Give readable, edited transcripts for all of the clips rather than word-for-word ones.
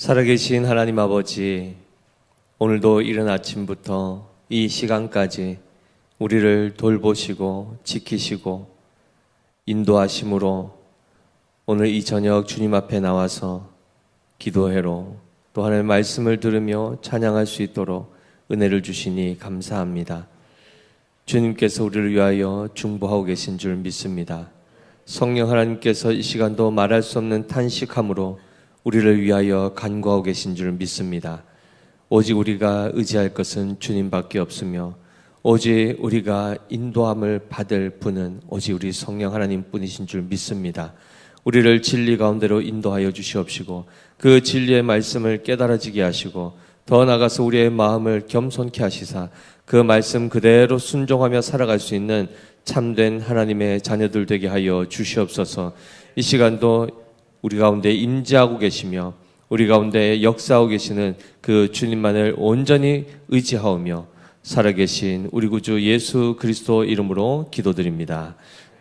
살아계신 하나님 아버지, 오늘도 이른 아침부터 이 시간까지 우리를 돌보시고 지키시고 인도하심으로 오늘 이 저녁 주님 앞에 나와서 기도회로 또 하나님의 말씀을 들으며 찬양할 수 있도록 은혜를 주시니 감사합니다. 주님께서 우리를 위하여 중보하고 계신 줄 믿습니다. 성령 하나님께서 이 시간도 말할 수 없는 탄식함으로 우리를 위하여 간구하고 계신 줄 믿습니다. 오직 우리가 의지할 것은 주님밖에 없으며 오직 우리가 인도함을 받을 분은 오직 우리 성령 하나님 뿐이신 줄 믿습니다. 우리를 진리 가운데로 인도하여 주시옵시고 그 진리의 말씀을 깨달아지게 하시고 더 나아가서 우리의 마음을 겸손케 하시사 그 말씀 그대로 순종하며 살아갈 수 있는 참된 하나님의 자녀들 되게 하여 주시옵소서. 이 시간도 우리 가운데 임재하고 계시며 우리 가운데 역사하고 계시는 그 주님만을 온전히 의지하오며 살아계신 우리 구주 예수 그리스도 이름으로 기도드립니다.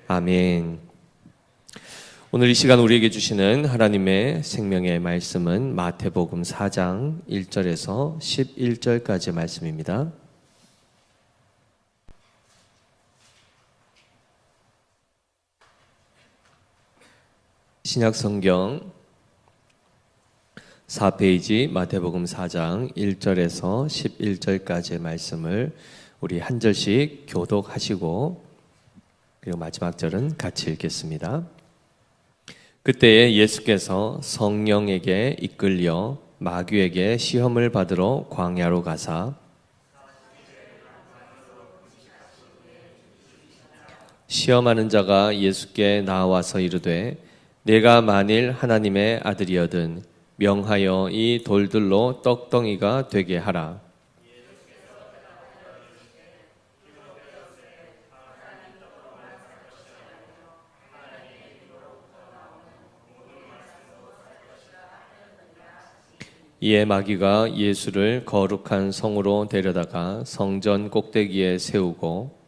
아멘. 오늘 이 시간 우리에게 주시는 하나님의 생명의 말씀은 마태복음 4장 1절에서 11절까지의 말씀입니다. 신약성경 4페이지 마태복음 4장 1절에서 11절까지의 말씀을 우리 한 절씩 교독하시고 그리고 마지막 절은 같이 읽겠습니다. 그때에 예수께서 성령에게 이끌려 마귀에게 시험을 받으러 광야로 가사 시험하는 자가 예수께 나와서 이르되 내가 만일 하나님의 아들이여든 명하여 이 돌들로 떡덩이가 되게 하라. 이에 마귀가 예수를 거룩한 성으로 데려다가 성전 꼭대기에 세우고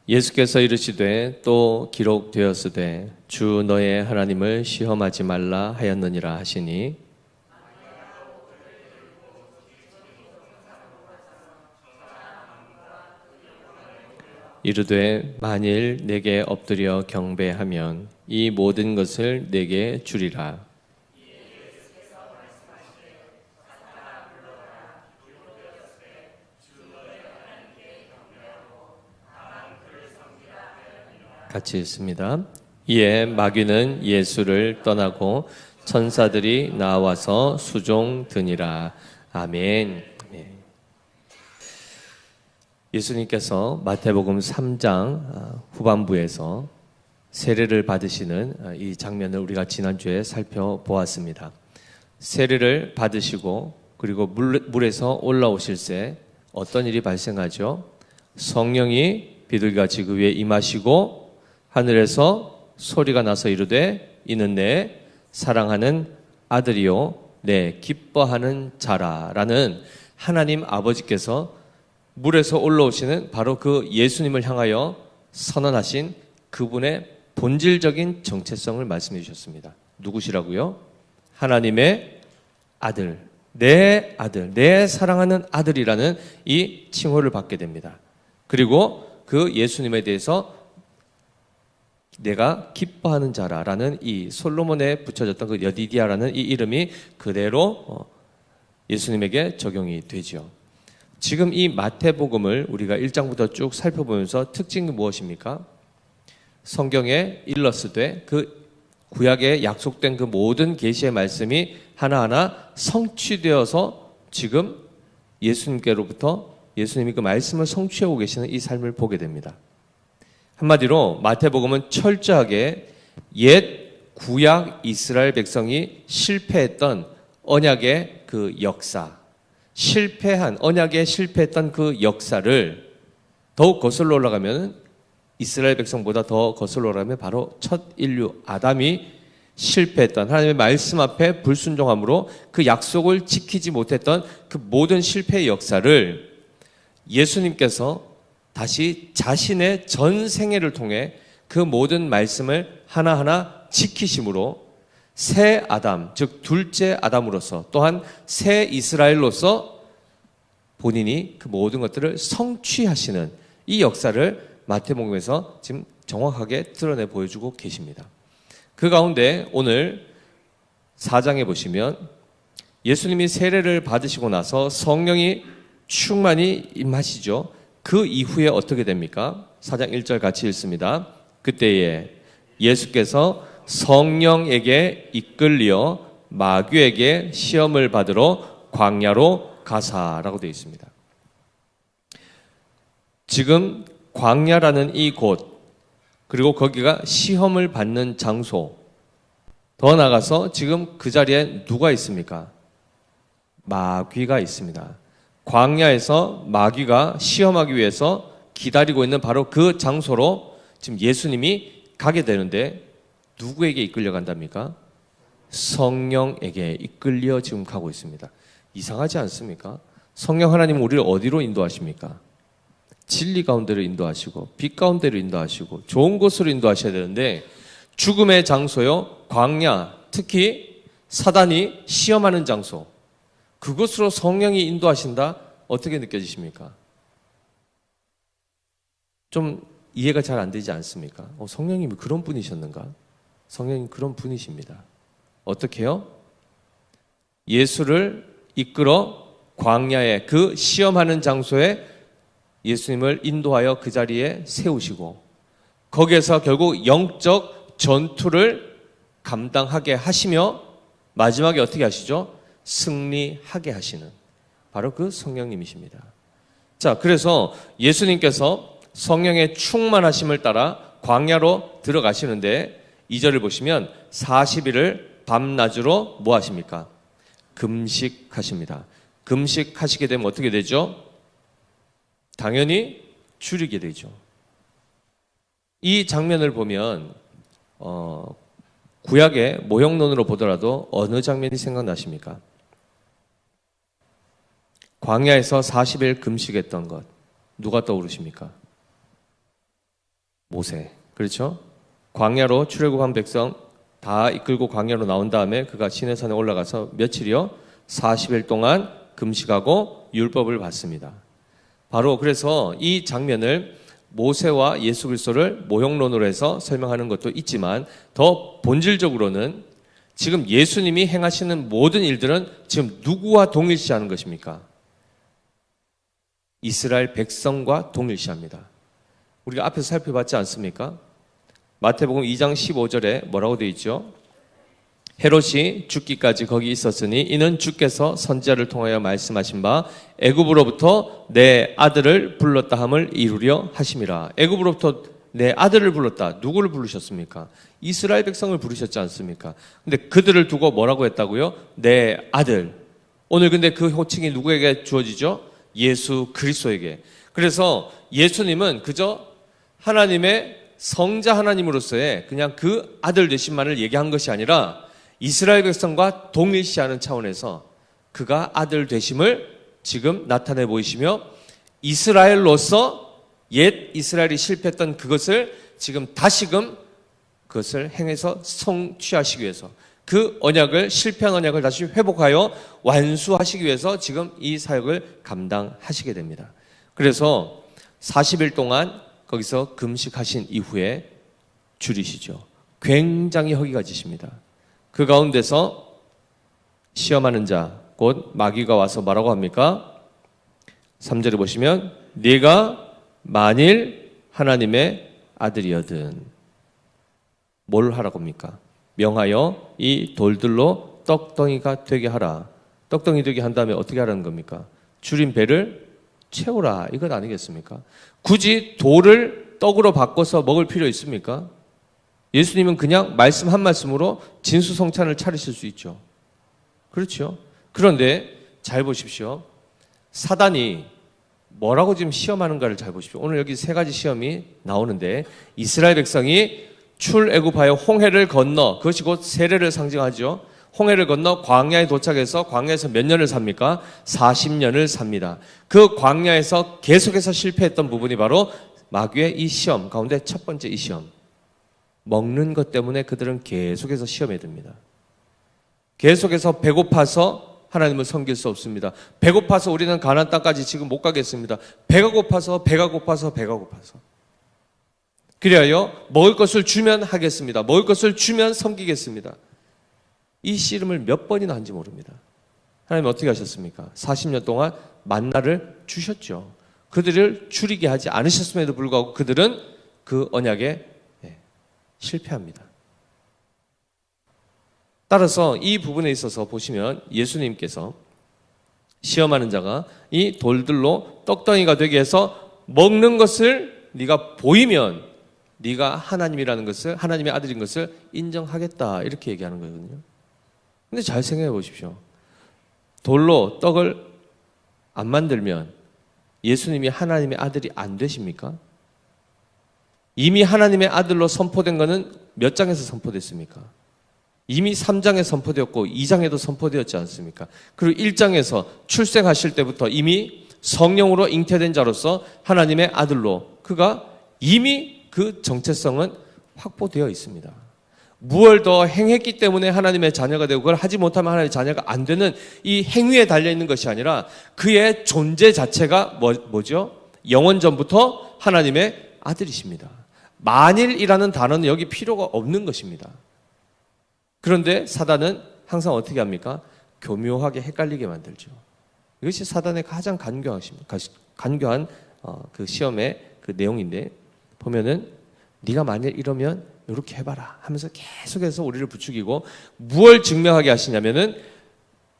예수께서 이르시되 또 기록되었으되 주 너의 하나님을 시험하지 말라 하였느니라 하시니 이르되 만일 내게 엎드려 경배하면 이 모든 것을 내게 주리라. 같이 읽습니다. 이에 마귀는 예수를 떠나고 천사들이 나와서 수종드니라. 아멘. 예수님께서 마태복음 3장 후반부에서 세례를 받으시는 이 장면을 우리가 지난주에 살펴보았습니다. 세례를 받으시고 그리고 물에서 올라오실 때 어떤 일이 발생하죠? 성령이 비둘기같이 그 위에 임하시고 하늘에서 소리가 나서 이르되 이는 내 사랑하는 아들이요 내 기뻐하는 자라라는 하나님 아버지께서 물에서 올라오시는 바로 그 예수님을 향하여 선언하신 그분의 본질적인 정체성을 말씀해 주셨습니다. 누구시라고요? 하나님의 아들, 내 사랑하는 아들이라는 이 칭호를 받게 됩니다. 그리고 그 예수님에 대해서 내가 기뻐하는 자라라는 이 솔로몬에 붙여졌던 그 여디디아라는 이 이름이 그대로 예수님에게 적용이 되죠. 지금 이 마태복음을 우리가 1장부터 쭉 살펴보면서 특징이 무엇입니까? 성경에 일러스되 그 구약에 약속된 그 모든 계시의 말씀이 하나하나 성취되어서 지금 예수님께로부터 예수님이 그 말씀을 성취하고 계시는 이 삶을 보게 됩니다. 한마디로 마태복음은 철저하게 옛 구약 이스라엘 백성이 실패했던 언약의 그 역사, 언약에 실패했던 그 역사를 더욱 거슬러 올라가면 이스라엘 백성보다 더 거슬러 올라가면 바로 첫 인류 아담이 실패했던, 하나님의 말씀 앞에 불순종함으로 그 약속을 지키지 못했던 그 모든 실패의 역사를 예수님께서 다시 자신의 전 생애를 통해 그 모든 말씀을 하나하나 지키심으로 새 아담, 즉 둘째 아담으로서 또한 새 이스라엘로서 본인이 그 모든 것들을 성취하시는 이 역사를 마태복음에서 지금 정확하게 드러내 보여주고 계십니다. 그 가운데 오늘 4장에 보시면 예수님이 세례를 받으시고 나서 성령이 충만히 임하시죠. 그 이후에 어떻게 됩니까? 4장 1절 같이 읽습니다. 그때에 예수께서 성령에게 이끌려 마귀에게 시험을 받으러 광야로 가사라고 되어 있습니다. 지금 광야라는 이 곳, 그리고 거기가 시험을 받는 장소, 더 나아가서 지금 그 자리에 누가 있습니까? 마귀가 있습니다. 광야에서 마귀가 시험하기 위해서 기다리고 있는 바로 그 장소로 지금 예수님이 가게 되는데 누구에게 이끌려 간답니까? 성령에게 이끌려 지금 가고 있습니다. 이상하지 않습니까? 성령 하나님은 우리를 어디로 인도하십니까? 진리 가운데로 인도하시고 빛 가운데로 인도하시고 좋은 곳으로 인도하셔야 되는데 죽음의 장소요, 광야, 특히 사단이 시험하는 장소, 그곳으로 성령이 인도하신다? 어떻게 느껴지십니까? 좀 이해가 잘 안 되지 않습니까? 성령님이 그런 분이셨는가? 성령님 그런 분이십니다. 어떻게요? 예수를 이끌어 광야에 그 시험하는 장소에 예수님을 인도하여 그 자리에 세우시고 거기에서 결국 영적 전투를 감당하게 하시며 마지막에 어떻게 하시죠? 승리하게 하시는 바로 그 성령님이십니다. 자, 그래서 예수님께서 성령의 충만하심을 따라 광야로 들어가시는데 2절을 보시면 40일을 밤낮으로 뭐 하십니까? 금식하십니다. 금식하시게 되면 어떻게 되죠? 당연히 줄이게 되죠. 이 장면을 보면 구약의 모형론으로 보더라도 어느 장면이 생각나십니까? 광야에서 40일 금식했던 것 누가 떠오르십니까? 모세. 그렇죠? 광야로 출애굽한 백성 다 이끌고 광야로 나온 다음에 그가 시내산에 올라가서 며칠이요? 40일 동안 금식하고 율법을 받습니다. 바로 그래서 이 장면을 모세와 예수 그리스도를 모형론으로 해서 설명하는 것도 있지만 더 본질적으로는 지금 예수님이 행하시는 모든 일들은 지금 누구와 동일시하는 것입니까? 이스라엘 백성과 동일시합니다. 우리가 앞에서 살펴봤지 않습니까? 마태복음 2장 15절에 뭐라고 되어 있죠? 헤롯이 죽기까지 거기 있었으니 이는 주께서 선지자를 통하여 말씀하신 바 애굽으로부터 내 아들을 불렀다 함을 이루려 하심이라. 애굽으로부터 내 아들을 불렀다. 누구를 부르셨습니까? 이스라엘 백성을 부르셨지 않습니까? 근데 그들을 두고 뭐라고 했다고요? 내 아들. 오늘 근데 그 호칭이 누구에게 주어지죠? 예수 그리스도에게. 그래서 예수님은 그저 하나님의 성자 하나님으로서의 그냥 그 아들 되심만을 얘기한 것이 아니라 이스라엘 백성과 동일시하는 차원에서 그가 아들 되심을 지금 나타내 보이시며 이스라엘로서 옛 이스라엘이 실패했던 그것을 지금 다시금 그것을 행해서 성취하시기 위해서 그 언약을 실패한 언약을 다시 회복하여 완수하시기 위해서 지금 이 사역을 감당하시게 됩니다. 그래서 40일 동안 거기서 금식하신 이후에 줄이시죠. 굉장히 허기가 지십니다. 그 가운데서 시험하는 자, 곧 마귀가 와서 뭐라고 합니까? 3절에 보시면 네가 만일 하나님의 아들이거든 뭘 하라고 합니까? 명하여 이 돌들로 떡덩이가 되게 하라. 떡덩이 되게 한 다음에 어떻게 하라는 겁니까? 줄인 배를 채우라. 이것 아니겠습니까? 굳이 돌을 떡으로 바꿔서 먹을 필요 있습니까? 예수님은 그냥 말씀 한 말씀으로 진수성찬을 차리실 수 있죠. 그렇죠? 그런데 잘 보십시오. 사단이 뭐라고 지금 시험하는가를 잘 보십시오. 오늘 여기 세 가지 시험이 나오는데 이스라엘 백성이 출애굽하여 홍해를 건너, 그것이 곧 세례를 상징하죠. 홍해를 건너 광야에 도착해서 광야에서 몇 년을 삽니까? 40년을 삽니다. 그 광야에서 계속해서 실패했던 부분이 바로 마귀의 이 시험 가운데 첫 번째 이 시험. 먹는 것 때문에 그들은 계속해서 시험에 듭니다. 계속해서 배고파서 하나님을 섬길 수 없습니다. 배고파서 우리는 가나안 땅까지 지금 못 가겠습니다. 배가 고파서 그리하여 먹을 것을 주면 하겠습니다. 먹을 것을 주면 섬기겠습니다. 이 씨름을 몇 번이나 한지 모릅니다. 하나님 어떻게 하셨습니까? 40년 동안 만나를 주셨죠. 그들을 줄이게 하지 않으셨음에도 불구하고 그들은 그 언약에 실패합니다. 따라서 이 부분에 있어서 보시면 예수님께서 시험하는 자가 이 돌들로 떡덩이가 되게 해서 먹는 것을 네가 보이면 네가 하나님이라는 것을, 하나님의 아들인 것을 인정하겠다, 이렇게 얘기하는 거거든요. 근데 잘 생각해 보십시오. 돌로 떡을 안 만들면 예수님이 하나님의 아들이 안 되십니까? 이미 하나님의 아들로 선포된 것은 몇 장에서 선포됐습니까? 이미 3장에 선포되었고 2장에도 선포되었지 않습니까? 그리고 1장에서 출생하실 때부터 이미 성령으로 잉태된 자로서 하나님의 아들로 그가 이미 그 정체성은 확보되어 있습니다. 무엇을 더 행했기 때문에 하나님의 자녀가 되고 그걸 하지 못하면 하나님의 자녀가 안 되는 이 행위에 달려있는 것이 아니라 그의 존재 자체가 뭐죠? 영원 전부터 하나님의 아들이십니다. 만일이라는 단어는 여기 필요가 없는 것입니다. 그런데 사단은 항상 어떻게 합니까? 교묘하게 헷갈리게 만들죠. 이것이 사단의 가장 간교한 그 시험의 그 내용인데, 보면은 네가 만일 이러면 이렇게 해봐라 하면서 계속해서 우리를 부추기고 무엇을 증명하게 하시냐면은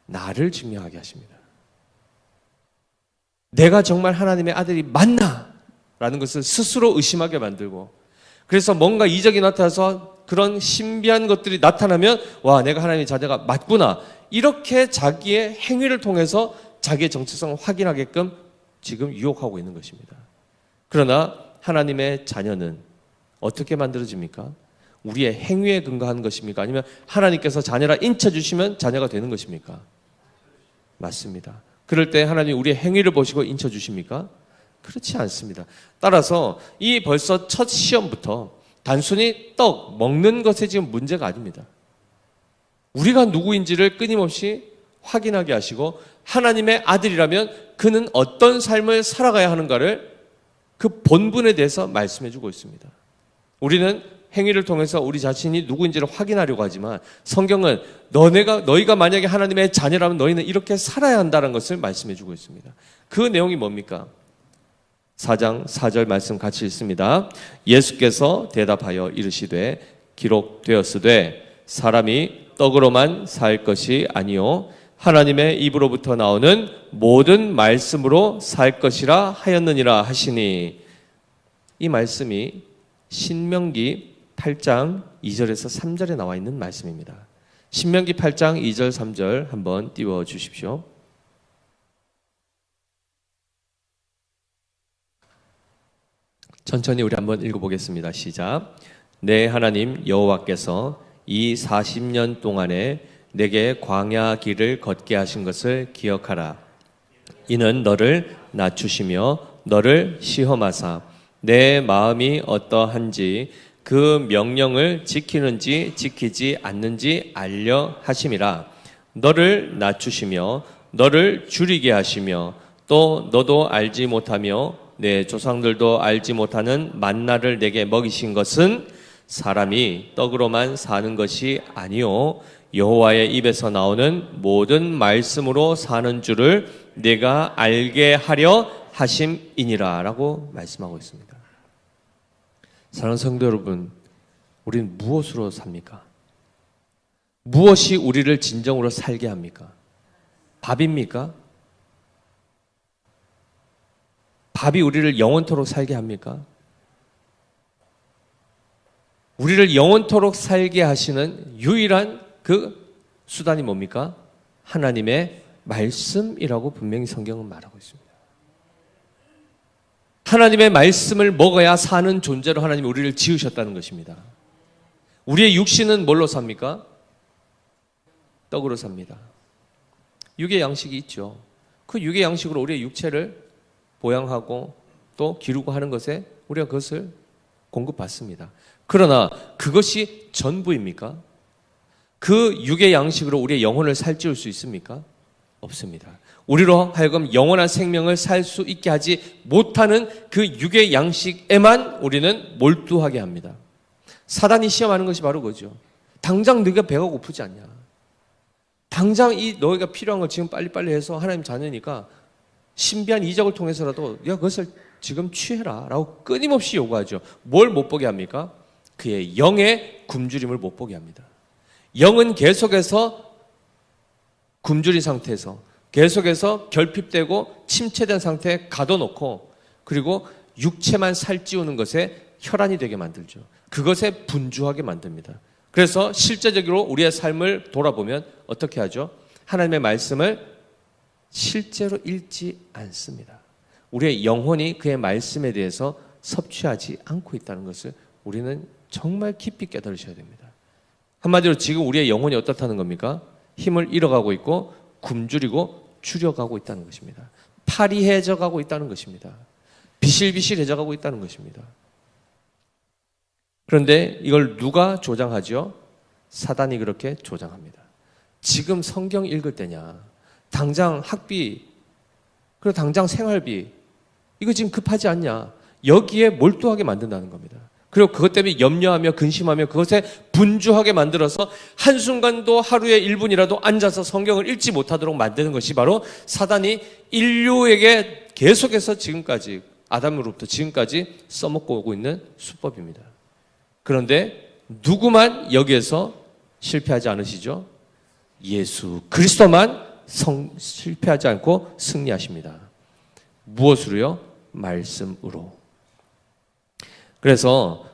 나를 증명하게 하십니다. 내가 정말 하나님의 아들이 맞나? 라는 것을 스스로 의심하게 만들고, 그래서 뭔가 이적이 나타나서 그런 신비한 것들이 나타나면 와, 내가 하나님의 자녀가 맞구나, 이렇게 자기의 행위를 통해서 자기의 정체성을 확인하게끔 지금 유혹하고 있는 것입니다. 그러나 하나님의 자녀는 어떻게 만들어집니까? 우리의 행위에 근거한 것입니까? 아니면 하나님께서 자녀라 인쳐주시면 자녀가 되는 것입니까? 맞습니다. 그럴 때 하나님이 우리의 행위를 보시고 인쳐주십니까? 그렇지 않습니다. 따라서 이 벌써 첫 시험부터 단순히 떡, 먹는 것에 지금 문제가 아닙니다. 우리가 누구인지를 끊임없이 확인하게 하시고 하나님의 아들이라면 그는 어떤 삶을 살아가야 하는가를 그 본분에 대해서 말씀해 주고 있습니다. 우리는 행위를 통해서 우리 자신이 누구인지를 확인하려고 하지만 성경은 너희가 만약에 하나님의 자녀라면 너희는 이렇게 살아야 한다는 것을 말씀해 주고 있습니다. 그 내용이 뭡니까? 4장 4절 말씀 같이 읽습니다. 예수께서 대답하여 이르시되 기록되었으되 사람이 떡으로만 살 것이 아니요 하나님의 입으로부터 나오는 모든 말씀으로 살 것이라 하였느니라 하시니, 이 말씀이 신명기 8장 2절에서 3절에 나와 있는 말씀입니다. 신명기 8장 2절 3절 한번 띄워 주십시오. 천천히 우리 한번 읽어보겠습니다. 시작. 내 하나님 여호와께서 이 40년 동안에 내게 광야 길을 걷게 하신 것을 기억하라. 이는 너를 낮추시며 너를 시험하사 내 마음이 어떠한지 그 명령을 지키는지 지키지 않는지 알려 하심이라. 너를 낮추시며 너를 줄이게 하시며 또 너도 알지 못하며 내 조상들도 알지 못하는 만나를 내게 먹이신 것은 사람이 떡으로만 사는 것이 아니요 여호와의 입에서 나오는 모든 말씀으로 사는 줄을 내가 알게 하려 하심이니라 라고 말씀하고 있습니다. 사랑하는 성도 여러분, 우리는 무엇으로 삽니까? 무엇이 우리를 진정으로 살게 합니까? 밥입니까? 밥이 우리를 영원토록 살게 합니까? 우리를 영원토록 살게 하시는 유일한 그 수단이 뭡니까? 하나님의 말씀이라고 분명히 성경은 말하고 있습니다. 하나님의 말씀을 먹어야 사는 존재로 하나님이 우리를 지으셨다는 것입니다. 우리의 육신은 뭘로 삽니까? 떡으로 삽니다. 육의 양식이 있죠. 그 육의 양식으로 우리의 육체를 보양하고 또 기르고 하는 것에 우리가 그것을 공급받습니다. 그러나 그것이 전부입니까? 그 육의 양식으로 우리의 영혼을 살찌울 수 있습니까? 없습니다. 우리로 하여금 영원한 생명을 살 수 있게 하지 못하는 그 육의 양식에만 우리는 몰두하게 합니다. 사단이 시험하는 것이 바로 그거죠. 당장 네가 배가 고프지 않냐? 당장 이 너희가 필요한 걸 지금 빨리빨리 해서 하나님 자녀니까 신비한 이적을 통해서라도 야 그것을 지금 취해라 라고 끊임없이 요구하죠. 뭘 못 보게 합니까? 그의 영의 굶주림을 못 보게 합니다. 영은 계속해서 굶주린 상태에서 계속해서 결핍되고 침체된 상태에 가둬놓고 그리고 육체만 살찌우는 것에 혈안이 되게 만들죠. 그것에 분주하게 만듭니다. 그래서 실제적으로 우리의 삶을 돌아보면 어떻게 하죠? 하나님의 말씀을 실제로 읽지 않습니다. 우리의 영혼이 그의 말씀에 대해서 섭취하지 않고 있다는 것을 우리는 정말 깊이 깨달으셔야 됩니다. 한마디로 지금 우리의 영혼이 어떻다는 겁니까? 힘을 잃어가고 있고 굶주리고 줄여가고 있다는 것입니다. 파리해져 가고 있다는 것입니다. 비실비실해져 가고 있다는 것입니다. 그런데 이걸 누가 조장하죠? 사단이 그렇게 조장합니다. 지금 성경 읽을 때냐? 당장 학비, 그리고 당장 생활비, 이거 지금 급하지 않냐? 여기에 몰두하게 만든다는 겁니다. 그리고 그것 때문에 염려하며 근심하며 그것에 분주하게 만들어서 한순간도 하루에 1분이라도 앉아서 성경을 읽지 못하도록 만드는 것이 바로 사단이 인류에게 계속해서 지금까지 아담으로부터 지금까지 써먹고 오고 있는 수법입니다. 그런데 누구만 여기에서 실패하지 않으시죠? 예수 그리스도만 실패하지 않고 승리하십니다. 무엇으로요? 말씀으로. 그래서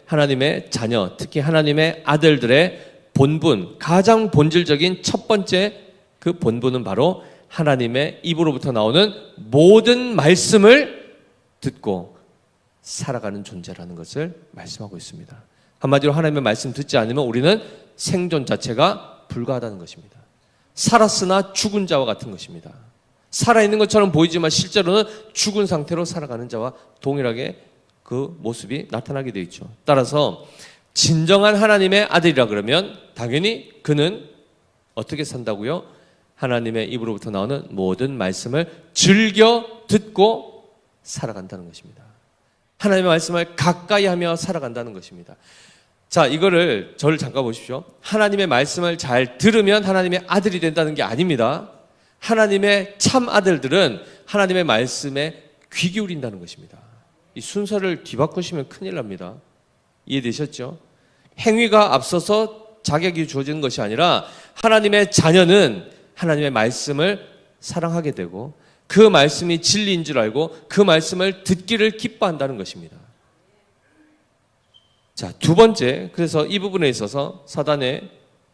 하나님의 자녀, 특히 하나님의 아들들의 본분, 가장 본질적인 첫 번째 그 본분은 바로 하나님의 입으로부터 나오는 모든 말씀을 듣고 살아가는 존재라는 것을 말씀하고 있습니다. 한마디로 하나님의 말씀 듣지 않으면 우리는 생존 자체가 불가하다는 것입니다. 살았으나 죽은 자와 같은 것입니다. 살아있는 것처럼 보이지만 실제로는 죽은 상태로 살아가는 자와 동일하게 그 모습이 나타나게 되어 있죠. 따라서 진정한 하나님의 아들이라 그러면 당연히 그는 어떻게 산다고요? 하나님의 입으로부터 나오는 모든 말씀을 즐겨 듣고 살아간다는 것입니다. 하나님의 말씀을 가까이 하며 살아간다는 것입니다. 자, 이거를 저를 잠깐 보십시오. 하나님의 말씀을 잘 들으면 하나님의 아들이 된다는 게 아닙니다. 하나님의 참 아들들은 하나님의 말씀에 귀 기울인다는 것입니다. 이 순서를 뒤바꾸시면 큰일 납니다. 이해되셨죠? 행위가 앞서서 자격이 주어지는 것이 아니라 하나님의 자녀는 하나님의 말씀을 사랑하게 되고 그 말씀이 진리인 줄 알고 그 말씀을 듣기를 기뻐한다는 것입니다. 자, 두 번째, 그래서 이 부분에 있어서 사단의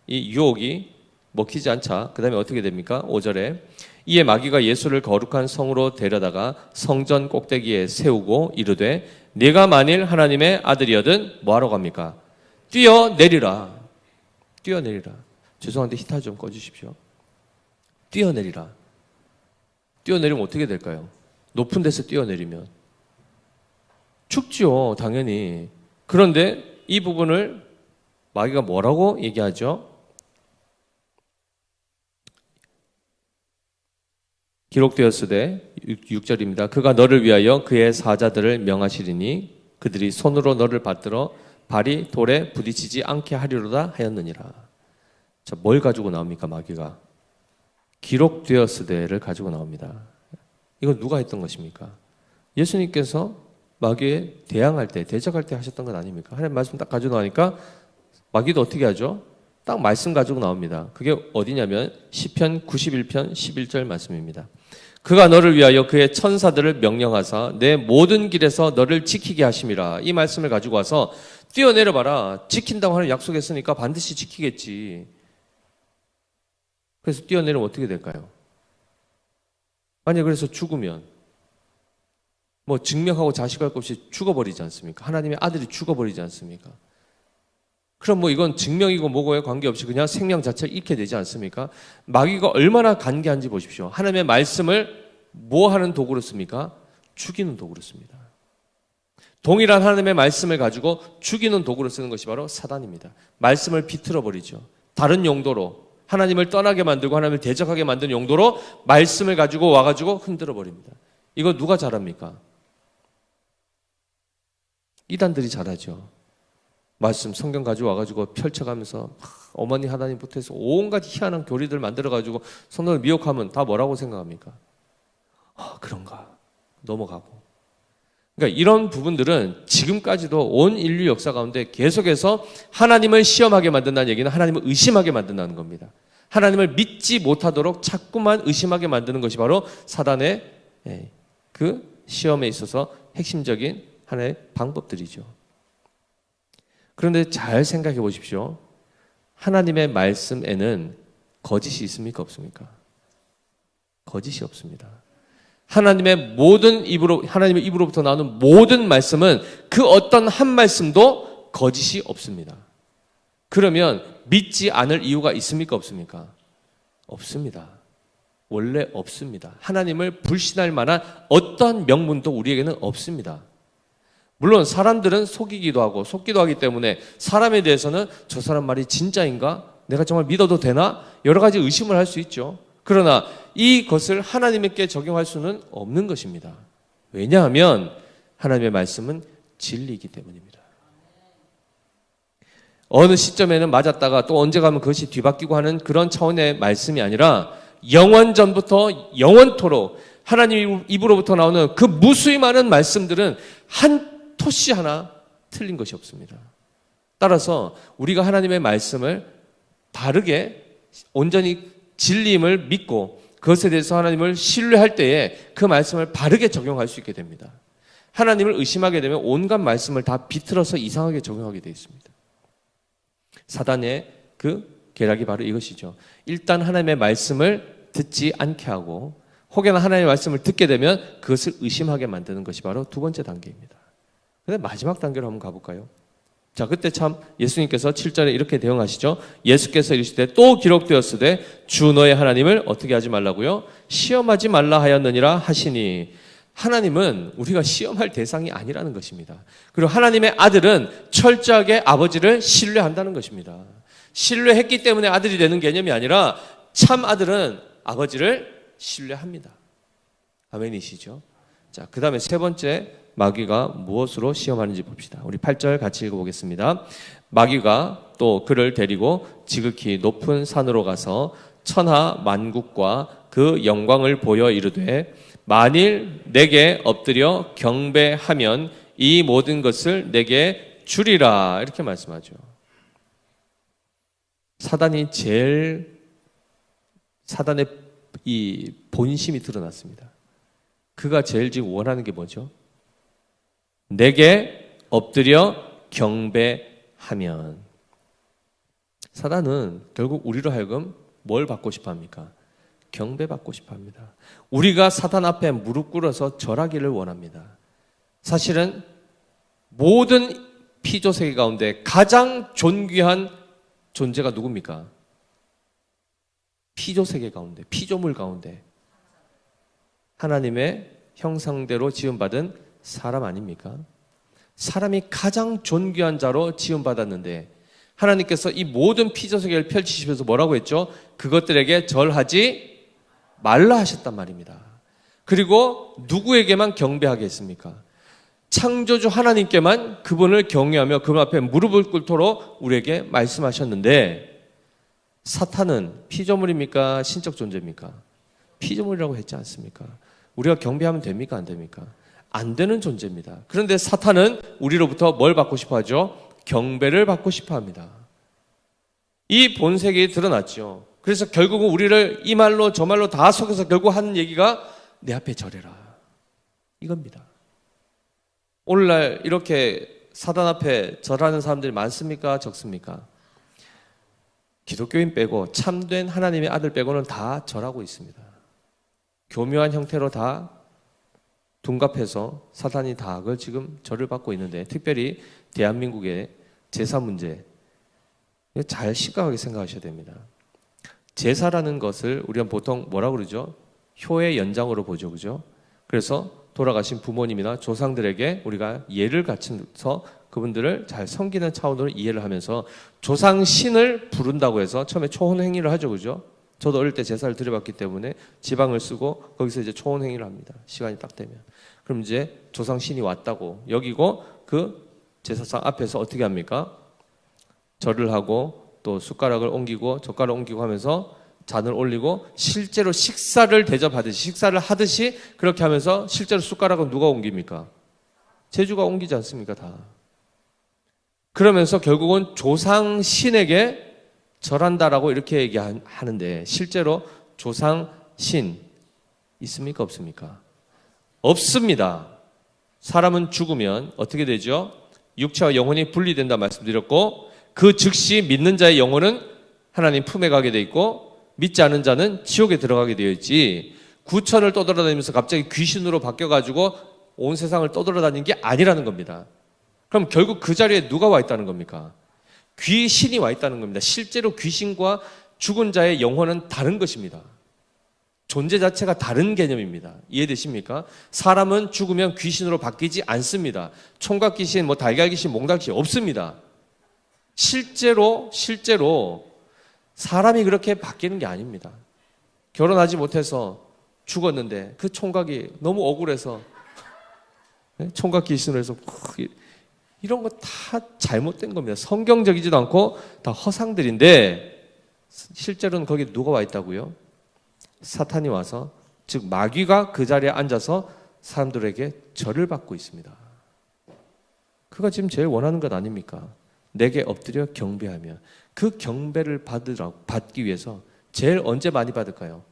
이 유혹이 먹히지 않자 그 다음에 어떻게 됩니까? 5절에 이에 마귀가 예수를 거룩한 성으로 데려다가 성전 꼭대기에 세우고 이르되 네가 만일 하나님의 아들이거든 뭐하러 갑니까? 뛰어내리라. 뛰어내리라. 죄송한데 히터 좀 꺼주십시오. 뛰어내리라. 뛰어내리면 어떻게 될까요? 높은 데서 뛰어내리면 죽죠, 당연히. 그런데 이 부분을 마귀가 뭐라고 얘기하죠? 기록되었으되 6절입니다. 그가 너를 위하여 그의 사자들을 명하시리니 그들이 손으로 너를 받들어 발이 돌에 부딪히지 않게 하리로다 하였느니라. 자, 뭘 가지고 나옵니까, 마귀가? 기록되었으되를 가지고 나옵니다. 이건 누가 했던 것입니까? 예수님께서 마귀에 대항할 때, 대적할 때 하셨던 건 아닙니까? 하나님 말씀 딱 가지고 나오니까 마귀도 어떻게 하죠? 딱 말씀 가지고 나옵니다. 그게 어디냐면 시편 91편 11절 말씀입니다. 그가 너를 위하여 그의 천사들을 명령하사 내 모든 길에서 너를 지키게 하심이라. 이 말씀을 가지고 와서 뛰어내려봐라. 지킨다고 하는 약속했으니까 반드시 지키겠지. 그래서 뛰어내리면 어떻게 될까요? 만약 그래서 죽으면 뭐 증명하고 자식할 것 없이 죽어버리지 않습니까? 하나님의 아들이 죽어버리지 않습니까? 그럼 뭐 이건 증명이고 뭐고에 관계없이 그냥 생명 자체를 잃게 되지 않습니까? 마귀가 얼마나 간계한지 보십시오. 하나님의 말씀을 뭐 하는 도구로 씁니까? 죽이는 도구로 씁니다. 동일한 하나님의 말씀을 가지고 죽이는 도구로 쓰는 것이 바로 사단입니다. 말씀을 비틀어 버리죠. 다른 용도로 하나님을 떠나게 만들고 하나님을 대적하게 만드는 용도로 말씀을 가지고 와가지고 흔들어 버립니다. 이거 누가 잘합니까? 이단들이 잘하죠. 말씀 성경 가지고 와가지고 펼쳐가면서 어머니 하나님부터 해서 온갖 희한한 교리들 만들어가지고 성도를 미혹하면 다 뭐라고 생각합니까? 그런가 넘어가고. 그러니까 이런 부분들은 지금까지도 온 인류 역사 가운데 계속해서 하나님을 시험하게 만든다는 얘기는 하나님을 의심하게 만든다는 겁니다. 하나님을 믿지 못하도록 자꾸만 의심하게 만드는 것이 바로 사단의 그 시험에 있어서 핵심적인 하나의 방법들이죠. 그런데 잘 생각해 보십시오. 하나님의 말씀에는 거짓이 있습니까? 없습니까? 거짓이 없습니다. 하나님의 입으로부터 나오는 모든 말씀은 그 어떤 한 말씀도 거짓이 없습니다. 그러면 믿지 않을 이유가 있습니까? 없습니까? 없습니다. 원래 없습니다. 하나님을 불신할 만한 어떤 명분도 우리에게는 없습니다. 물론 사람들은 속이기도 하고 속기도 하기 때문에 사람에 대해서는 저 사람 말이 진짜인가? 내가 정말 믿어도 되나? 여러 가지 의심을 할 수 있죠. 그러나 이것을 하나님께 적용할 수는 없는 것입니다. 왜냐하면 하나님의 말씀은 진리이기 때문입니다. 어느 시점에는 맞았다가 또 언제 가면 그것이 뒤바뀌고 하는 그런 차원의 말씀이 아니라 영원전부터 영원토록 하나님 입으로부터 나오는 그 무수히 많은 말씀들은 한 토시 하나 틀린 것이 없습니다. 따라서 우리가 하나님의 말씀을 바르게 온전히 진리임을 믿고 그것에 대해서 하나님을 신뢰할 때에 그 말씀을 바르게 적용할 수 있게 됩니다. 하나님을 의심하게 되면 온갖 말씀을 다 비틀어서 이상하게 적용하게 되어 있습니다. 사단의 그 계략이 바로 이것이죠. 일단 하나님의 말씀을 듣지 않게 하고 혹여나 하나님의 말씀을 듣게 되면 그것을 의심하게 만드는 것이 바로 두 번째 단계입니다. 그런데 마지막 단계로 한번 가볼까요? 자, 그때 참 예수님께서 7절에 이렇게 대응하시죠. 예수께서 이르시되 또 기록되었으되 주 너의 하나님을 어떻게 하지 말라고요? 시험하지 말라 하였느니라 하시니. 하나님은 우리가 시험할 대상이 아니라는 것입니다. 그리고 하나님의 아들은 철저하게 아버지를 신뢰한다는 것입니다. 신뢰했기 때문에 아들이 되는 개념이 아니라 참 아들은 아버지를 신뢰합니다. 아멘이시죠? 자, 그 다음에 세 번째 마귀가 무엇으로 시험하는지 봅시다. 우리 8절 같이 읽어보겠습니다. 마귀가 또 그를 데리고 지극히 높은 산으로 가서 천하 만국과 그 영광을 보여 이르되 만일 내게 엎드려 경배하면 이 모든 것을 내게 주리라. 이렇게 말씀하죠. 사단의 이 본심이 드러났습니다. 그가 제일 지금 원하는 게 뭐죠? 내게 엎드려 경배하면. 사단은 결국 우리로 하여금 뭘 받고 싶어 합니까? 경배받고 싶어 합니다. 우리가 사단 앞에 무릎 꿇어서 절하기를 원합니다. 사실은 모든 피조 세계 가운데 가장 존귀한 존재가 누굽니까? 피조 세계 가운데, 피조물 가운데 하나님의 형상대로 지음받은 사람 아닙니까? 사람이 가장 존귀한 자로 지음받았는데 하나님께서 이 모든 피조 세계를 펼치시면서 뭐라고 했죠? 그것들에게 절하지 말라 하셨단 말입니다. 그리고 누구에게만 경배하게 했습니까? 창조주 하나님께만 그분을 경외하며 그분 앞에 무릎을 꿇도록 우리에게 말씀하셨는데 사탄은 피조물입니까? 신적 존재입니까? 피조물이라고 했지 않습니까? 우리가 경배하면 됩니까? 안 됩니까? 안 되는 존재입니다. 그런데 사탄은 우리로부터 뭘 받고 싶어 하죠? 경배를 받고 싶어 합니다. 이 본색이 드러났죠. 그래서 결국은 우리를 이 말로 저 말로 다 속여서 결국 하는 얘기가 내 앞에 절해라. 이겁니다. 오늘날 이렇게 사단 앞에 절하는 사람들이 많습니까? 적습니까? 기독교인 빼고 참된 하나님의 아들 빼고는 다 절하고 있습니다. 교묘한 형태로 다 둔갑해서 사탄이 다 그걸 지금 절을 받고 있는데 특별히 대한민국의 제사 문제, 잘 심각하게 생각하셔야 됩니다. 제사라는 것을 우리가 보통 뭐라고 그러죠? 효의 연장으로 보죠. 그죠? 그래서 돌아가신 부모님이나 조상들에게 우리가 예를 갖춰서 그분들을 잘 섬기는 차원으로 이해를 하면서 조상신을 부른다고 해서 처음에 초혼행위를 하죠. 그죠? 저도 어릴 때 제사를 드려봤기 때문에 지방을 쓰고 거기서 이제 초혼행위를 합니다. 시간이 딱 되면. 그럼 이제 조상신이 왔다고 여기고 그 제사상 앞에서 어떻게 합니까? 절을 하고 또 숟가락을 옮기고 젓가락을 옮기고 하면서 잔을 올리고 실제로 식사를 대접하듯이 식사를 하듯이 그렇게 하면서 실제로 숟가락은 누가 옮깁니까? 제주가 옮기지 않습니까? 다. 그러면서 결국은 조상신에게 절한다라고 이렇게 얘기하는데 실제로 조상신 있습니까? 없습니까? 없습니다. 사람은 죽으면 어떻게 되죠? 육체와 영혼이 분리된다 말씀드렸고 그 즉시 믿는 자의 영혼은 하나님 품에 가게 돼 있고 믿지 않은 자는 지옥에 들어가게 되어 있지 구천을 떠돌아다니면서 갑자기 귀신으로 바뀌어가지고 온 세상을 떠돌아다니는 게 아니라는 겁니다. 그럼 결국 그 자리에 누가 와 있다는 겁니까? 귀신이 와 있다는 겁니다. 실제로 귀신과 죽은 자의 영혼은 다른 것입니다. 존재 자체가 다른 개념입니다. 이해되십니까? 사람은 죽으면 귀신으로 바뀌지 않습니다. 총각 귀신, 달걀 귀신, 몽달 귀신 없습니다. 실제로 사람이 그렇게 바뀌는 게 아닙니다. 결혼하지 못해서 죽었는데 그 총각이 너무 억울해서 총각 귀신으로 해서 이런 거 다 잘못된 겁니다. 성경적이지도 않고 다 허상들인데 실제로는 거기 누가 와 있다고요? 사탄이 와서 즉 마귀가 그 자리에 앉아서 사람들에게 절을 받고 있습니다. 그가 지금 제일 원하는 것 아닙니까? 내게 엎드려 경배하며 그 경배를 받기 위해서 제일 언제 많이 받을까요?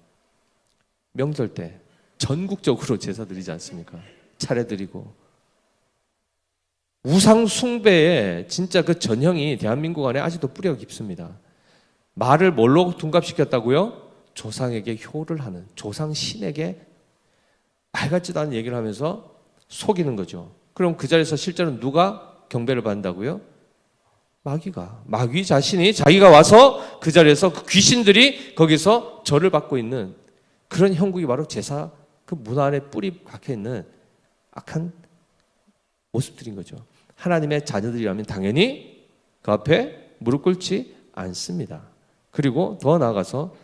명절 때 전국적으로 제사 드리지 않습니까? 차례 드리고 우상 숭배의 진짜 그 전형이 대한민국 안에 아직도 뿌리가 깊습니다. 말을 뭘로 둔갑시켰다고요? 조상에게 효를 하는 조상신에게 말 같지도 않은 얘기를 하면서 속이는 거죠. 그럼 그 자리에서 실제로 누가 경배를 받는다고요? 마귀 자신이 자기가 와서 그 자리에서 그 귀신들이 거기서 절을 받고 있는 그런 형국이 바로 제사 그 문화 안에 뿌리 박혀 있는 악한 모습들인 거죠. 하나님의 자녀들이라면 당연히 그 앞에 무릎 꿇지 않습니다. 그리고 더 나아가서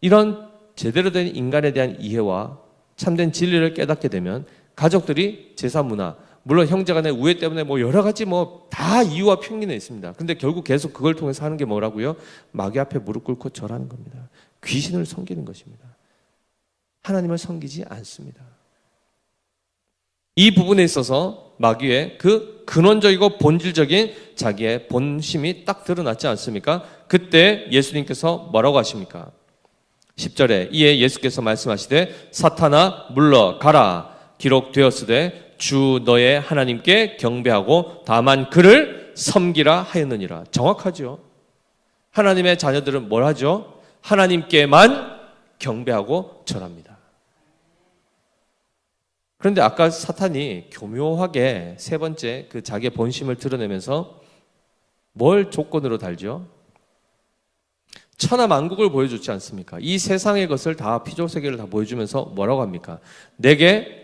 이런 제대로 된 인간에 대한 이해와 참된 진리를 깨닫게 되면 가족들이 제사 문화, 물론 형제간의 우애 때문에 여러 가지 다 이유와 편견이 있습니다. 근데 결국 계속 그걸 통해서 하는 게 뭐라고요? 마귀 앞에 무릎 꿇고 절하는 겁니다. 귀신을 섬기는 것입니다. 하나님을 섬기지 않습니다. 이 부분에 있어서 마귀의 그 근원적이고 본질적인 자기의 본심이 딱 드러났지 않습니까? 그때 예수님께서 뭐라고 하십니까? 10절에 이에 예수께서 말씀하시되 사탄아 물러가라 기록되었으되 주 너의 하나님께 경배하고 다만 그를 섬기라 하였느니라. 정확하죠. 하나님의 자녀들은 뭘 하죠? 하나님께만 경배하고 절합니다. 그런데 아까 사탄이 교묘하게 세 번째 그 자기의 본심을 드러내면서 뭘 조건으로 달죠? 천하만국을 보여주지 않습니까? 이 세상의 것을 다 피조세계를 다 보여주면서 뭐라고 합니까? 내게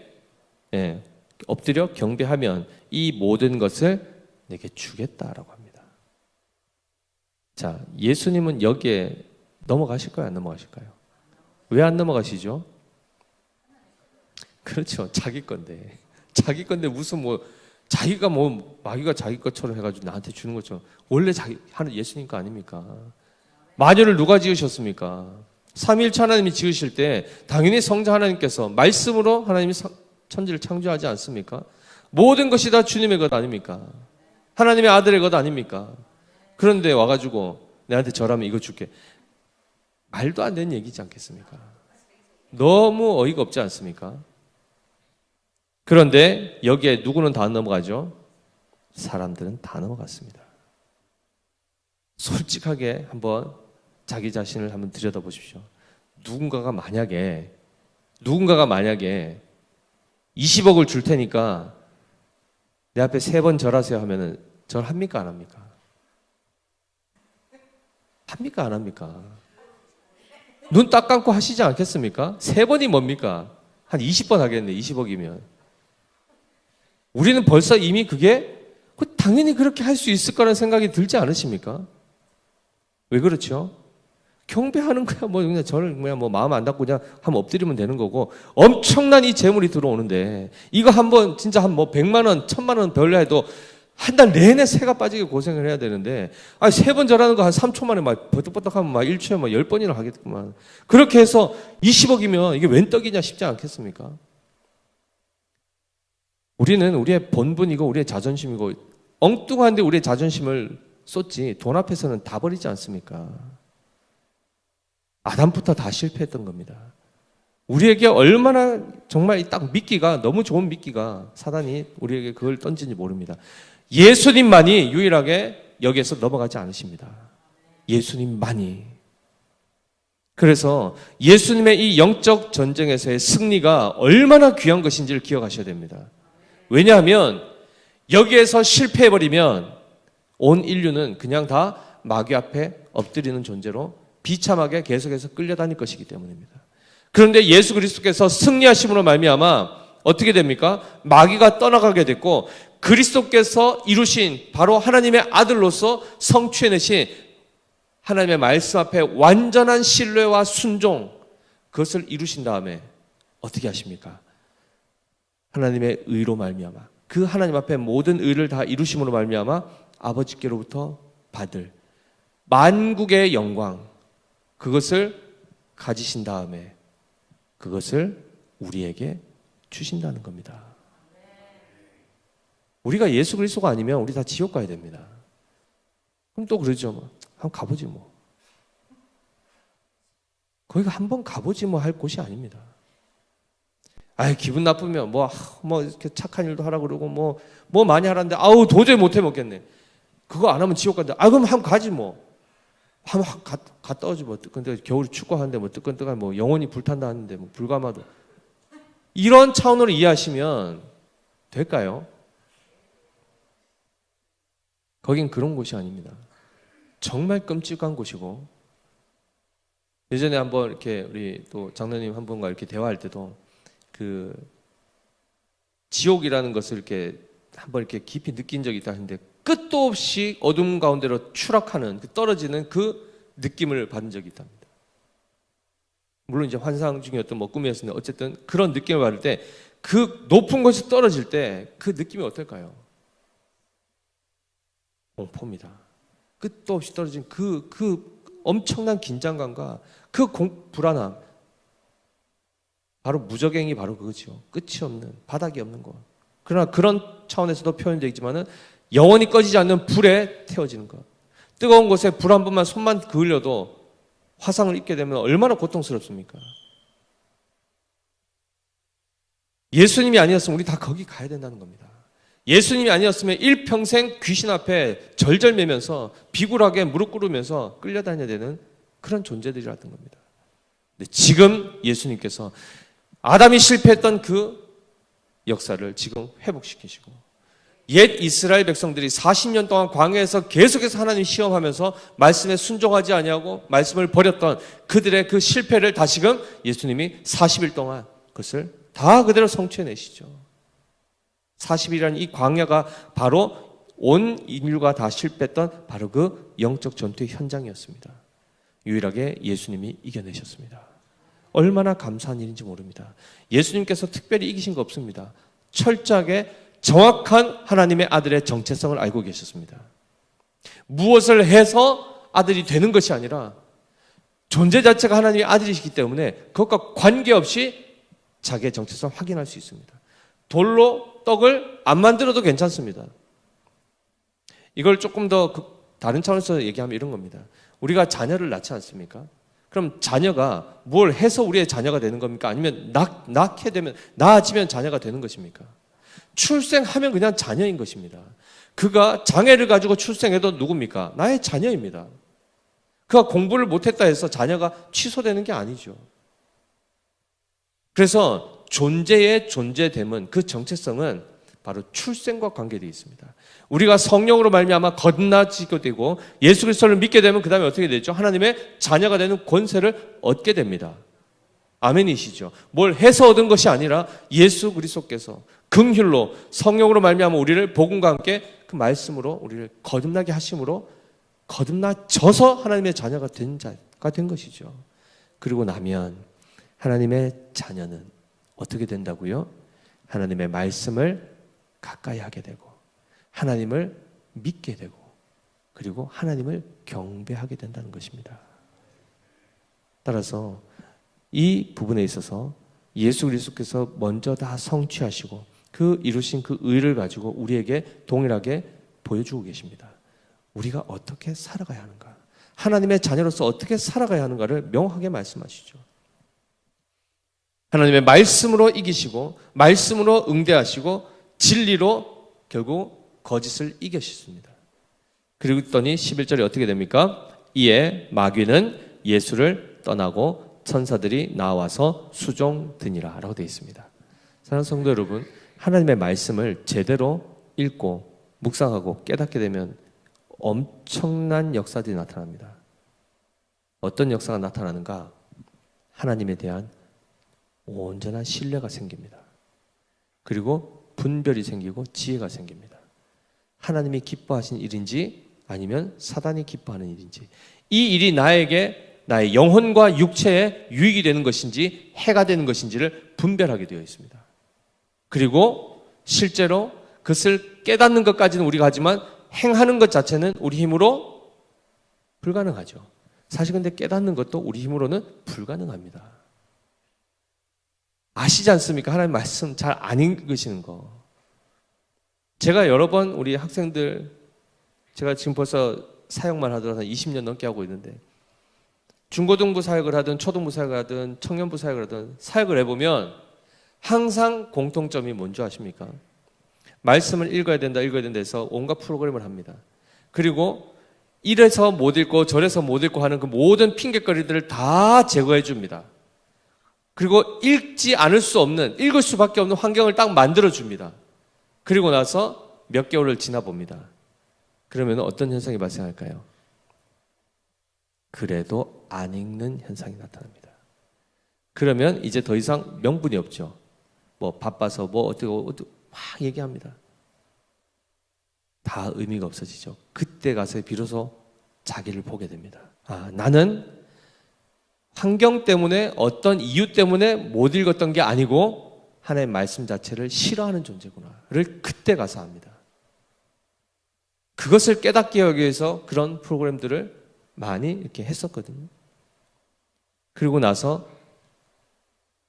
엎드려 경배하면 이 모든 것을 내게 주겠다라고 합니다. 자, 예수님은 여기에 넘어가실까요? 안 넘어가실까요? 왜 안 넘어가시죠? 그렇죠. 자기 건데 무슨 자기가 마귀가 자기 것처럼 해가지고 나한테 주는 것처럼 원래 자기 하는 예수님 거 아닙니까? 마녀를 누가 지으셨습니까? 삼위일체 하나님이 지으실 때 당연히 성자 하나님께서 말씀으로 하나님이 천지를 창조하지 않습니까? 모든 것이 다 주님의 것 아닙니까? 하나님의 아들의 것 아닙니까? 그런데 와가지고 내한테 절하면 이거 줄게. 말도 안 되는 얘기지 않겠습니까? 너무 어이가 없지 않습니까? 그런데 여기에 누구는 다 넘어가죠? 사람들은 다 넘어갔습니다. 솔직하게 한번 자기 자신을 한번 들여다보십시오. 누군가가 만약에 20억을 줄 테니까 내 앞에 3번 절하세요 하면은 절합니까 안 합니까? 합니까 안 합니까? 눈 딱 감고 하시지 않겠습니까? 3번이 뭡니까? 한 20번 하겠네. 20억이면. 우리는 벌써 이미 그게 당연히 그렇게 할 수 있을 거라는 생각이 들지 않으십니까? 왜 그렇죠? 경배하는 거야. 뭐 그냥 저를 그냥 뭐 마음 안 닫고 그냥 한번 엎드리면 되는 거고, 엄청난 이 재물이 들어오는데 이거 한번 진짜 한 뭐 100만 원, 1000만 원 벌려 해도 한 달 내내 새가 빠지게 고생을 해야 되는데, 3번 절하는 거 한 3초 만에 막 버떡버떡 하면 막 1초에 막 10번이나 하겠구만. 그렇게 해서 20억이면 이게 웬 떡이냐 싶지 않겠습니까? 우리는 우리의 본분이고 우리의 자존심이고 엉뚱한데 우리의 자존심을 쏟지 돈 앞에서는 다 버리지 않습니까? 아담부터 다 실패했던 겁니다. 우리에게 얼마나 정말 딱 미끼가, 너무 좋은 미끼가 사단이 우리에게 그걸 던진지 모릅니다. 예수님만이 유일하게 여기에서 넘어가지 않으십니다. 예수님만이. 그래서 예수님의 이 영적 전쟁에서의 승리가 얼마나 귀한 것인지를 기억하셔야 됩니다. 왜냐하면 여기에서 실패해버리면 온 인류는 그냥 다 마귀 앞에 엎드리는 존재로 비참하게 계속해서 끌려다닐 것이기 때문입니다. 그런데 예수 그리스도께서 승리하심으로 말미암아 어떻게 됩니까? 마귀가 떠나가게 됐고 그리스도께서 이루신 바로 하나님의 아들로서 성취해내신 하나님의 말씀 앞에 완전한 신뢰와 순종, 그것을 이루신 다음에 어떻게 하십니까? 하나님의 의로 말미암아 그 하나님 앞에 모든 의를 다 이루심으로 말미암아 아버지께로부터 받을 만국의 영광, 그것을 가지신 다음에 그것을 우리에게 주신다는 겁니다. 우리가 예수 그리스도가 아니면 우리 다 지옥 가야 됩니다. 그럼 또 그러죠. 뭐. 한번 가보지 뭐. 거기가 한번 가보지 뭐 할 곳이 아닙니다. 기분 나쁘면 뭐 이렇게 착한 일도 하라고 그러고 뭐 많이 하라는데 도저히 못해 먹겠네. 그거 안 하면 지옥 간다. 그럼 한번 가지 뭐. 한번 갔다 오지 뭐. 근데 겨울에 춥고 하는데 뭐 뜨끈뜨끈 뭐 영원히 불탄다 하는데 뭐 불감하도. 이런 차원으로 이해하시면 될까요? 거긴 그런 곳이 아닙니다. 정말 끔찍한 곳이고, 예전에 한번 이렇게 우리 또 장로님 한 분과 이렇게 대화할 때도 그 지옥이라는 것을 이렇게 한번 이렇게 깊이 느낀 적이 있다 하는데 끝도 없이 어둠 가운데로 추락하는 떨어지는 그 느낌을 받은 적이 있답니다. 물론 이제 환상 중이었던 뭐 꿈이었는데 어쨌든 그런 느낌을 받을 때 그 높은 곳에 떨어질 때 그 느낌이 어떨까요? 공포입니다. 끝도 없이 떨어진 그 엄청난 긴장감과 그 불안함, 바로 무저갱이 바로 그거죠. 끝이 없는, 바닥이 없는 것. 그러나 그런 차원에서도 표현되어 있지만은 영원히 꺼지지 않는 불에 태워지는 것. 뜨거운 곳에 불 한 번만 손만 그을려도 화상을 입게 되면 얼마나 고통스럽습니까? 예수님이 아니었으면 우리 다 거기 가야 된다는 겁니다. 예수님이 아니었으면 일평생 귀신 앞에 절절매면서 비굴하게 무릎 꿇으면서 끌려다녀야 되는 그런 존재들이라는 겁니다. 근데 지금 예수님께서 아담이 실패했던 그 역사를 지금 회복시키시고, 옛 이스라엘 백성들이 40년 동안 광야에서 계속해서 하나님 시험하면서 말씀에 순종하지 아니하고 말씀을 버렸던 그들의 그 실패를 다시금 예수님이 40일 동안 그것을 다 그대로 성취해내시죠. 40일이라는 이 광야가 바로 온 인류가 다 실패했던 바로 그 영적 전투의 현장이었습니다. 유일하게 예수님이 이겨내셨습니다. 얼마나 감사한 일인지 모릅니다. 예수님께서 특별히 이기신 거 없습니다. 철저하게 정확한 하나님의 아들의 정체성을 알고 계셨습니다. 무엇을 해서 아들이 되는 것이 아니라 존재 자체가 하나님의 아들이시기 때문에 그것과 관계없이 자기의 정체성을 확인할 수 있습니다. 돌로 떡을 안 만들어도 괜찮습니다. 이걸 조금 더 다른 차원에서 얘기하면 이런 겁니다. 우리가 자녀를 낳지 않습니까? 그럼 자녀가 뭘 해서 우리의 자녀가 되는 겁니까? 아니면 낳게 되면, 낳아지면 자녀가 되는 것입니까? 출생하면 그냥 자녀인 것입니다. 그가 장애를 가지고 출생해도 누굽니까? 나의 자녀입니다. 그가 공부를 못했다 해서 자녀가 취소되는 게 아니죠. 그래서 존재의 존재됨은, 그 정체성은 바로 출생과 관계되어 있습니다. 우리가 성령으로 말미암아 거듭나지게 되고 예수 그리스도를 믿게 되면 그 다음에 어떻게 되죠? 하나님의 자녀가 되는 권세를 얻게 됩니다. 아멘이시죠? 뭘 해서 얻은 것이 아니라 예수 그리스도께서 긍휼로 성령으로 말미암아 우리를 복음과 함께 그 말씀으로 우리를 거듭나게 하심으로 거듭나져서 하나님의 자녀가 된 것이죠. 그리고 나면 하나님의 자녀는 어떻게 된다고요? 하나님의 말씀을 가까이 하게 되고 하나님을 믿게 되고 그리고 하나님을 경배하게 된다는 것입니다. 따라서 이 부분에 있어서 예수 그리스도께서 먼저 다 성취하시고 그 이루신 그 의를 가지고 우리에게 동일하게 보여주고 계십니다. 우리가 어떻게 살아가야 하는가, 하나님의 자녀로서 어떻게 살아가야 하는가를 명확하게 말씀하시죠. 하나님의 말씀으로 이기시고 말씀으로 응대하시고 진리로 결국 거짓을 이기셨습니다. 그랬더니 11절에 어떻게 됩니까? 이에 마귀는 예수를 떠나고 천사들이 나와서 수종드니라 라고 되어 있습니다. 사랑하는 성도 여러분, 하나님의 말씀을 제대로 읽고 묵상하고 깨닫게 되면 엄청난 역사들이 나타납니다. 어떤 역사가 나타나는가? 하나님에 대한 온전한 신뢰가 생깁니다. 그리고 분별이 생기고 지혜가 생깁니다. 하나님이 기뻐하신 일인지 아니면 사단이 기뻐하는 일인지, 이 일이 나의 영혼과 육체에 유익이 되는 것인지 해가 되는 것인지를 분별하게 되어 있습니다. 그리고 실제로 그것을 깨닫는 것까지는 우리가 하지만 행하는 것 자체는 우리 힘으로 불가능하죠. 사실 근데 깨닫는 것도 우리 힘으로는 불가능합니다. 아시지 않습니까? 하나님 말씀 잘 안 읽으시는 거. 제가 여러 번 우리 학생들, 제가 지금 벌써 사역만 하더라도 20년 넘게 하고 있는데 중고등부 사역을 하든 초등부 사역을 하든 청년부 사역을 하든 사역을 해보면 항상 공통점이 뭔지 아십니까? 말씀을 읽어야 된다 해서 온갖 프로그램을 합니다. 그리고 이래서 못 읽고 저래서 못 읽고 하는 그 모든 핑계거리들을 다 제거해 줍니다. 그리고 읽지 않을 수 없는, 읽을 수밖에 없는 환경을 딱 만들어 줍니다. 그리고 나서 몇 개월을 지나봅니다. 그러면 어떤 현상이 발생할까요? 그래도 안 읽는 현상이 나타납니다. 그러면 이제 더 이상 명분이 없죠. 뭐 바빠서 뭐 어떻게 막 얘기합니다. 다 의미가 없어지죠. 그때 가서 비로소 자기를 보게 됩니다. 아, 나는 환경 때문에 어떤 이유 때문에 못 읽었던 게 아니고 하나님의 말씀 자체를 싫어하는 존재구나를 그때 가서 합니다. 그것을 깨닫게 하기 위해서 그런 프로그램들을 많이 이렇게 했었거든요. 그리고 나서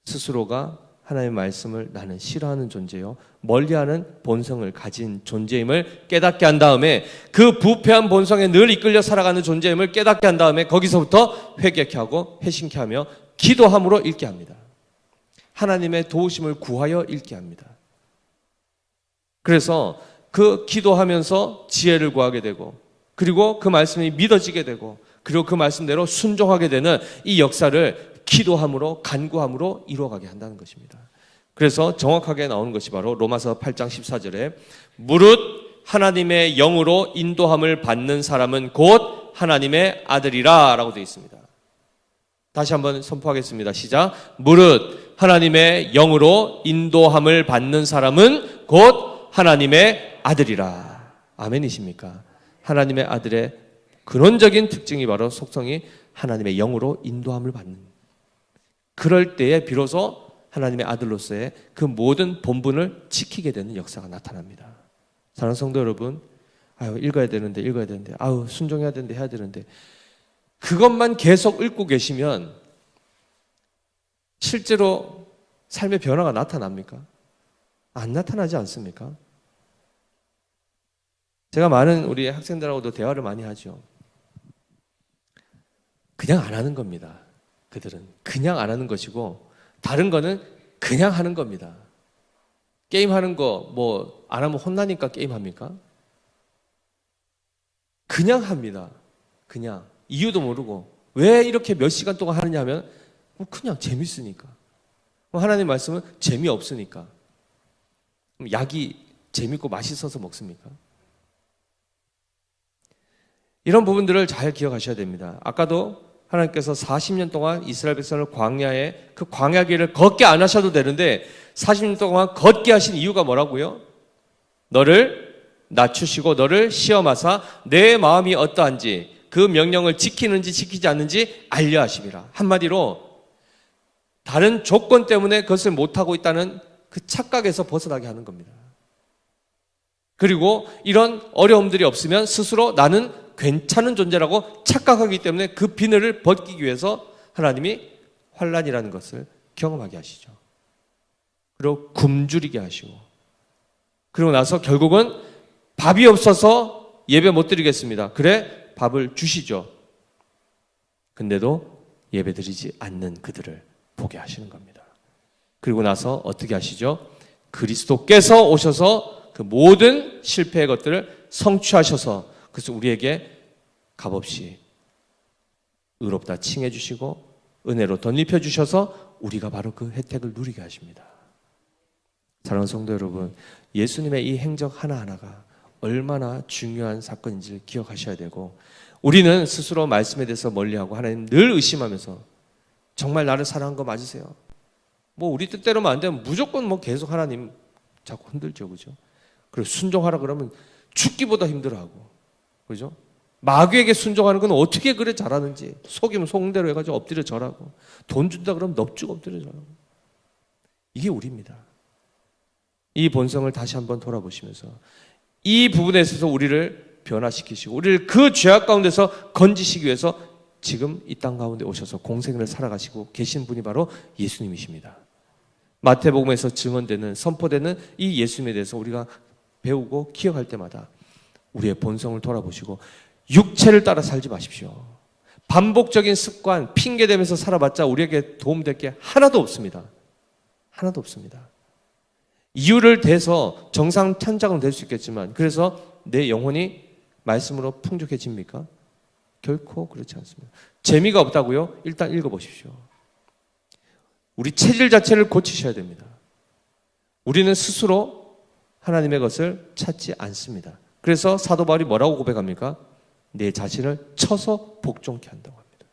스스로가 하나님의 말씀을 나는 싫어하는 존재요, 멀리하는 본성을 가진 존재임을 깨닫게 한 다음에 그 부패한 본성에 늘 이끌려 살아가는 존재임을 깨닫게 한 다음에 거기서부터 회개케 하고 회심케 하며 기도함으로 읽게 합니다. 하나님의 도우심을 구하여 읽게 합니다. 그래서 그 기도하면서 지혜를 구하게 되고 그리고 그 말씀이 믿어지게 되고 그리고 그 말씀대로 순종하게 되는 이 역사를 기도함으로 간구함으로 이루어가게 한다는 것입니다. 그래서 정확하게 나오는 것이 바로 로마서 8장 14절에 무릇 하나님의 영으로 인도함을 받는 사람은 곧 하나님의 아들이라 라고 되어 있습니다. 다시 한번 선포하겠습니다. 시작. 무릇 하나님의 영으로 인도함을 받는 사람은 곧 하나님의 아들이라. 아멘이십니까? 하나님의 아들의 근원적인 특징이 바로 속성이 하나님의 영으로 인도함을 받는, 그럴 때에 비로소 하나님의 아들로서의 그 모든 본분을 지키게 되는 역사가 나타납니다. 사랑하는 성도 여러분, 읽어야 되는데 순종해야 되는데 해야 되는데 그것만 계속 읽고 계시면 실제로 삶의 변화가 나타납니까? 안 나타나지 않습니까? 제가 많은 우리 학생들하고도 대화를 많이 하죠. 그냥 안 하는 겁니다. 그들은 그냥 안 하는 것이고 다른 거는 그냥 하는 겁니다. 게임하는 거 뭐 안 하면 혼나니까 게임합니까? 그냥 합니다. 그냥 이유도 모르고 왜 이렇게 몇 시간 동안 하느냐 하면 그냥 재밌으니까. 하나님 말씀은 재미없으니까. 약이 재밌고 맛있어서 먹습니까? 이런 부분들을 잘 기억하셔야 됩니다. 아까도 하나님께서 40년 동안 이스라엘 백성을 광야에 그 광야 길을 걷게 안 하셔도 되는데 40년 동안 걷게 하신 이유가 뭐라고요? 너를 낮추시고 너를 시험하사 내 마음이 어떠한지 그 명령을 지키는지 지키지 않는지 알려 하심이라. 한마디로 다른 조건 때문에 그것을 못하고 있다는 그 착각에서 벗어나게 하는 겁니다. 그리고 이런 어려움들이 없으면 스스로 나는 괜찮은 존재라고 착각하기 때문에 그 비늘을 벗기기 위해서 하나님이 환난이라는 것을 경험하게 하시죠. 그리고 굶주리게 하시고, 그리고 나서 결국은 밥이 없어서 예배 못 드리겠습니다. 그래, 밥을 주시죠. 근데도 예배 드리지 않는 그들을 보게 하시는 겁니다. 그리고 나서 어떻게 하시죠? 그리스도께서 오셔서 그 모든 실패의 것들을 성취하셔서 그래서 우리에게 값없이 의롭다 칭해 주시고 은혜로 덧입혀 주셔서 우리가 바로 그 혜택을 누리게 하십니다. 사랑하는 성도 여러분, 예수님의 이 행적 하나하나가 얼마나 중요한 사건인지를 기억하셔야 되고, 우리는 스스로 말씀에 대해서 멀리하고 하나님 늘 의심하면서 정말 나를 사랑한 거 맞으세요? 뭐 우리 뜻대로만 안 되면 무조건 뭐 계속 하나님 자꾸 흔들죠, 그죠? 그리고 순종하라 그러면 죽기보다 힘들어하고, 그죠? 마귀에게 순종하는 건 어떻게 그래 잘하는지 속이면 속대로 해가지고 엎드려 절하고, 돈 준다 그러면 넙죽 엎드려 절하고. 이게 우리입니다. 이 본성을 다시 한번 돌아보시면서 이 부분에 있어서 우리를 변화시키시고 우리를 그 죄악 가운데서 건지시기 위해서 지금 이 땅 가운데 오셔서 공생을 살아가시고 계신 분이 바로 예수님이십니다. 마태복음에서 증언되는, 선포되는 이 예수님에 대해서 우리가 배우고 기억할 때마다 우리의 본성을 돌아보시고 육체를 따라 살지 마십시오. 반복적인 습관, 핑계대면서 살아봤자 우리에게 도움될 게 하나도 없습니다. 하나도 없습니다. 이유를 대서 정상 천장은 될 수 있겠지만, 그래서 내 영혼이 말씀으로 풍족해집니까? 결코 그렇지 않습니다. 재미가 없다고요? 일단 읽어보십시오. 우리 체질 자체를 고치셔야 됩니다. 우리는 스스로 하나님의 것을 찾지 않습니다. 그래서 사도 바울이 뭐라고 고백합니까? 내 자신을 쳐서 복종케 한다고 합니다.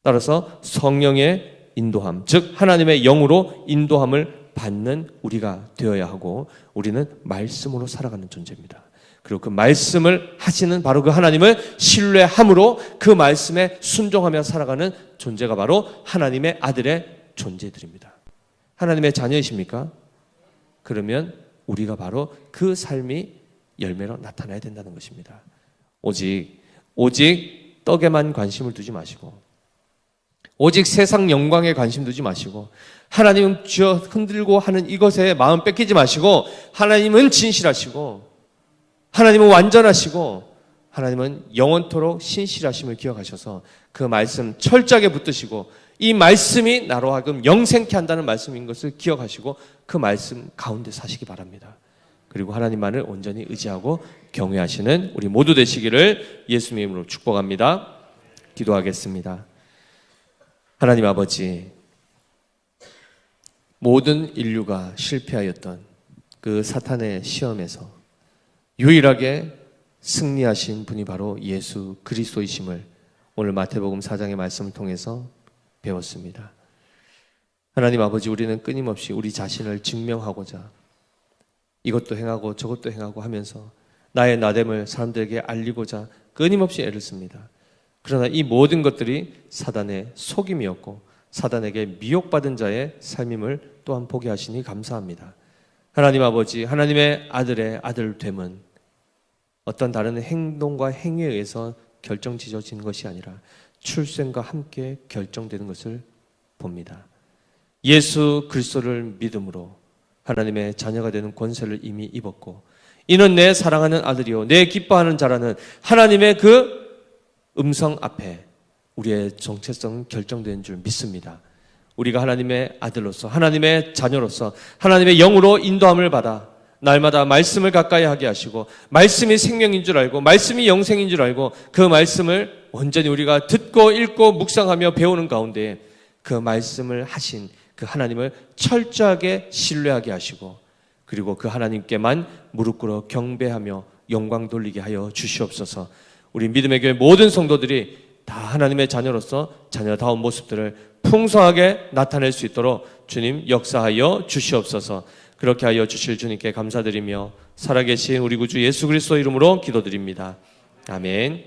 따라서 성령의 인도함, 즉 하나님의 영으로 인도함을 받는 우리가 되어야 하고, 우리는 말씀으로 살아가는 존재입니다. 그리고 그 말씀을 하시는 바로 그 하나님을 신뢰함으로 그 말씀에 순종하며 살아가는 존재가 바로 하나님의 아들의 존재들입니다. 하나님의 자녀이십니까? 그러면 우리가 바로 그 삶이 열매로 나타나야 된다는 것입니다. 오직 떡에만 관심을 두지 마시고, 오직 세상 영광에 관심 두지 마시고, 하나님은 쥐어 흔들고 하는 이것에 마음 뺏기지 마시고, 하나님은 진실하시고 하나님은 완전하시고 하나님은 영원토록 신실하심을 기억하셔서 그 말씀 철저하게 붙드시고, 이 말씀이 나로 하여금 영생케 한다는 말씀인 것을 기억하시고 그 말씀 가운데 사시기 바랍니다. 그리고 하나님만을 온전히 의지하고 경외하시는 우리 모두 되시기를 예수님의 이름으로 축복합니다. 기도하겠습니다. 하나님 아버지, 모든 인류가 실패하였던 그 사탄의 시험에서 유일하게 승리하신 분이 바로 예수 그리스도이심을 오늘 마태복음 4장의 말씀을 통해서 배웠습니다. 하나님 아버지, 우리는 끊임없이 우리 자신을 증명하고자 이것도 행하고 저것도 행하고 하면서 나의 나됨을 사람들에게 알리고자 끊임없이 애를 씁니다. 그러나 이 모든 것들이 사단의 속임이었고 사단에게 미혹받은 자의 삶임을 또한 보게 하시니 감사합니다. 하나님 아버지, 하나님의 아들의 아들됨은 어떤 다른 행동과 행위에 의해서 결정지어진 것이 아니라 출생과 함께 결정되는 것을 봅니다. 예수 그리스도를 믿음으로 하나님의 자녀가 되는 권세를 이미 입었고, 이는 내 사랑하는 아들이요 내 기뻐하는 자라는 하나님의 그 음성 앞에 우리의 정체성은 결정된 줄 믿습니다. 우리가 하나님의 아들로서, 하나님의 자녀로서 하나님의 영으로 인도함을 받아 날마다 말씀을 가까이 하게 하시고, 말씀이 생명인 줄 알고 말씀이 영생인 줄 알고 그 말씀을 온전히 우리가 듣고 읽고 묵상하며 배우는 가운데 그 말씀을 하신 그 하나님을 철저하게 신뢰하게 하시고 그리고 그 하나님께만 무릎 꿇어 경배하며 영광 돌리게 하여 주시옵소서. 우리 믿음의 교회 모든 성도들이 다 하나님의 자녀로서 자녀다운 모습들을 풍성하게 나타낼 수 있도록 주님 역사하여 주시옵소서. 그렇게 하여 주실 주님께 감사드리며 살아계신 우리 구주 예수 그리스도 이름으로 기도드립니다. 아멘.